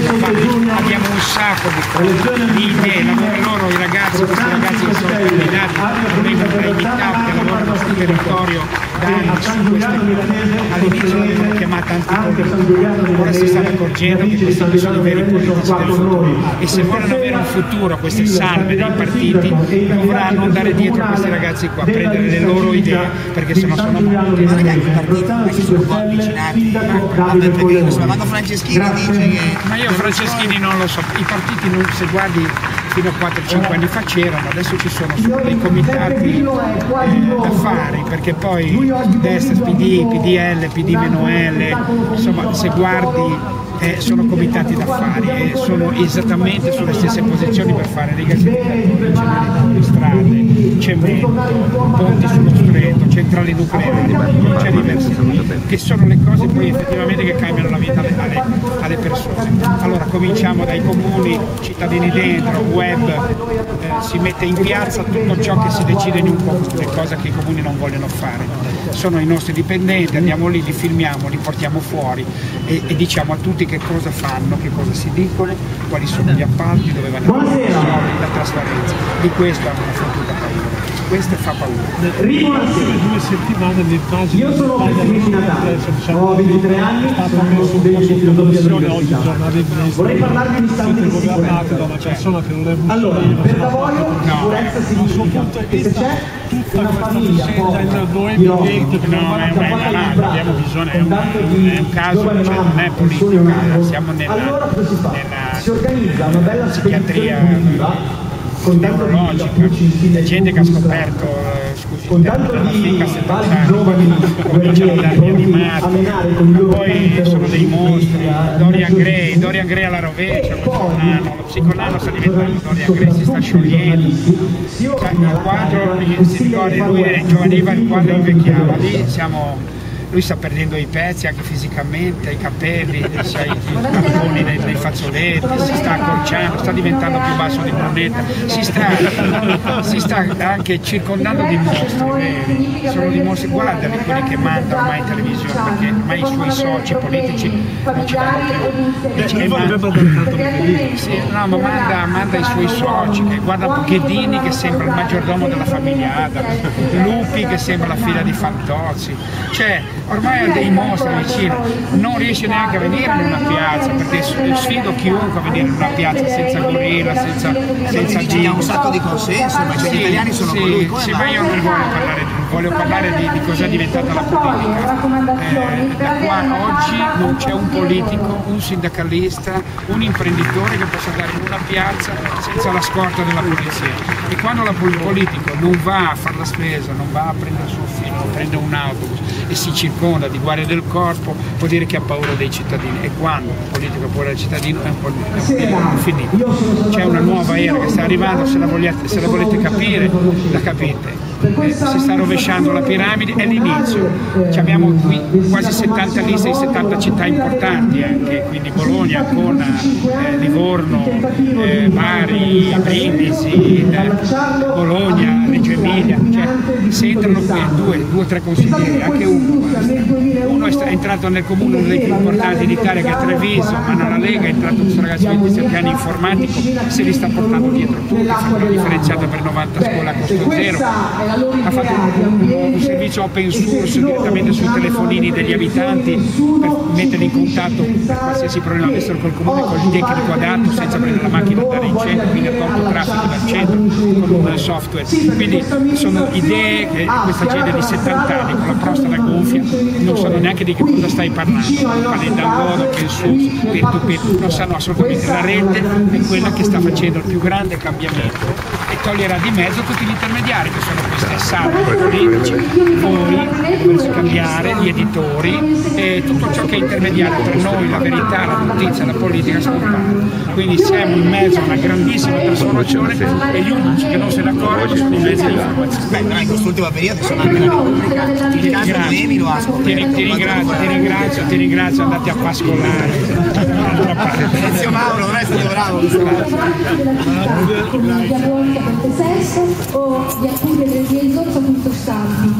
abbiamo un sacco di idee, loro i ragazzi, questi ragazzi che sono candidati vengono da Italia, che lavorano sul territorio da anni su queste cose. All'inizio l'abbiamo chiamata antipolitica, ora si stanno accorgendo che questi sono i veri politici del futuro e se vogliono avere un futuro queste salve dei partiti dovranno andare dietro a questi ragazzi qua, prendere le loro idee perché sennò sono morti. Ma ragazzi, i partiti non si sono un po' avvicinati, manco Franceschini dice che... Ma io Franceschini non lo so, i partiti se guardi fino a 4-5 anni fa c'erano, adesso ci sono dei comitati d'affari, perché poi destra, PD, PDL, PD-L, insomma se guardi sono comitati d'affari e sono esattamente sulle stesse posizioni per fare rigassificatori, strade, cemento, ponti sullo stretto, centrali nucleari, non c'è diversità, che sono le cose poi effettivamente che cambiano la vita alle persone. Allora cominciamo dai comuni, cittadini dentro, web, si mette in piazza tutto ciò che si decide in un comune, cosa che i comuni non vogliono fare. Sono i nostri dipendenti, andiamo lì, li filmiamo, li portiamo fuori e diciamo a tutti che cosa fanno, che cosa si dicono, quali sono gli appalti, dove vanno la trasparenza. Di questo hanno una fottuta paura. Questo fa paura. Per 2 settimane le pagine io sono presidente Natale, ho 23 anni, sono studente di filosofia all'università. Vorrei parlarvi di stati di sicurezza. da una persona che non è allora, per D'Avorio sicurezza significa che se c'è una famiglia povera, abbiamo bisogno, è un caso, cioè non è politica, siamo nella si organizza una bella psichiatria neurologica, c'è gente che ha scoperto, con tanto di giovani cominciano a dare gli animati, poi sono dei mostri, Dorian Gray alla rovescia, lo psiconano sta diventando Dorian Gray, si sta sciogliendo, cioè, il quadro, si ricorda, lui giovaneva, il quadro invecchiava, lì siamo... Lui sta perdendo i pezzi anche fisicamente, i capelli, i nei fazzoletti, si sta accorciando, sta diventando più basso di Brunetta, si sta anche circondando di mostri veri, sono dei mostri, guardali quelli che manda ormai in televisione, perché ormai i suoi soci politici non ci vanno più. Sì, no, ma manda i suoi soci, che guarda Ghedini che sembra il maggiordomo della famiglia Adams, Lupi che sembra la figlia di Fantozzi, cioè ormai ha dei mostri vicino, non riesce neanche a venire in una piazza, perché sfido chiunque a venire in una piazza senza gorilla, senza Dio. Ha un sacco di consenso, ma gli italiani sono con lui. Sì, ma io non voglio parlare di cosa è diventata la politica. Da qua oggi non c'è un politico, un sindacalista, un imprenditore che possa andare in una piazza senza la scorta della polizia. E quando il politico non va a fare la spesa, non va a prendere il suo figlio, prende un autobus e si circonda di guardie del corpo, vuol dire che ha paura dei cittadini, e quando il politico ha paura del cittadino è un po' finito. C'è una nuova era che sta arrivando, se la volete capire, la capite. Si sta rovesciando la piramide, è l'inizio. Abbiamo qui quasi 70 liste di 70 città importanti, anche quindi Bologna, Ancona, Livorno, Bari, Brindisi, Bologna, Reggio Emilia, cioè se entrano qui due o tre consiglieri, anche uno è entrato nel comune, uno dei più importanti d'Italia, che è Treviso, ma nella Lega è entrato questo ragazzo di 27 anni informatico, se li sta portando dietro tutti, fa una differenziata per 90 scuole a costo zero, ha fatto un servizio open source direttamente sui telefonini degli abitanti per metterli in contatto per qualsiasi problema avessero col comune, col tecnico adatto, senza prendere la macchina e andare in centro, quindi ha tolto traffico dal centro con un software. Quindi sono idee che questa gente di 70 anni con la prostata gonfia non sanno neanche di che cosa stai parlando, parli da modo, open source, peer-to-peer, non sanno assolutamente. La rete è quella che sta facendo il più grande cambiamento e toglierà di mezzo tutti gli intermediari che sono queste sale politici, voi dovreste cambiare, gli editori e tutto ciò che è intermediario tra noi, la verità, la notizia, la politica scompare. Quindi siamo in mezzo a una grandissima trasformazione e gli unici che non se ne accorgono sono i mezzi di informazione. Beh, in quest'ultimo periodo sono anche la Repubblica, il caso Noemi lo ascolto. Ti ringrazio, andate a pascolare. Ezio Mauro, non è stato bravo. Diabolica per te stesso o di accuse del Gesù sono tutto stanti.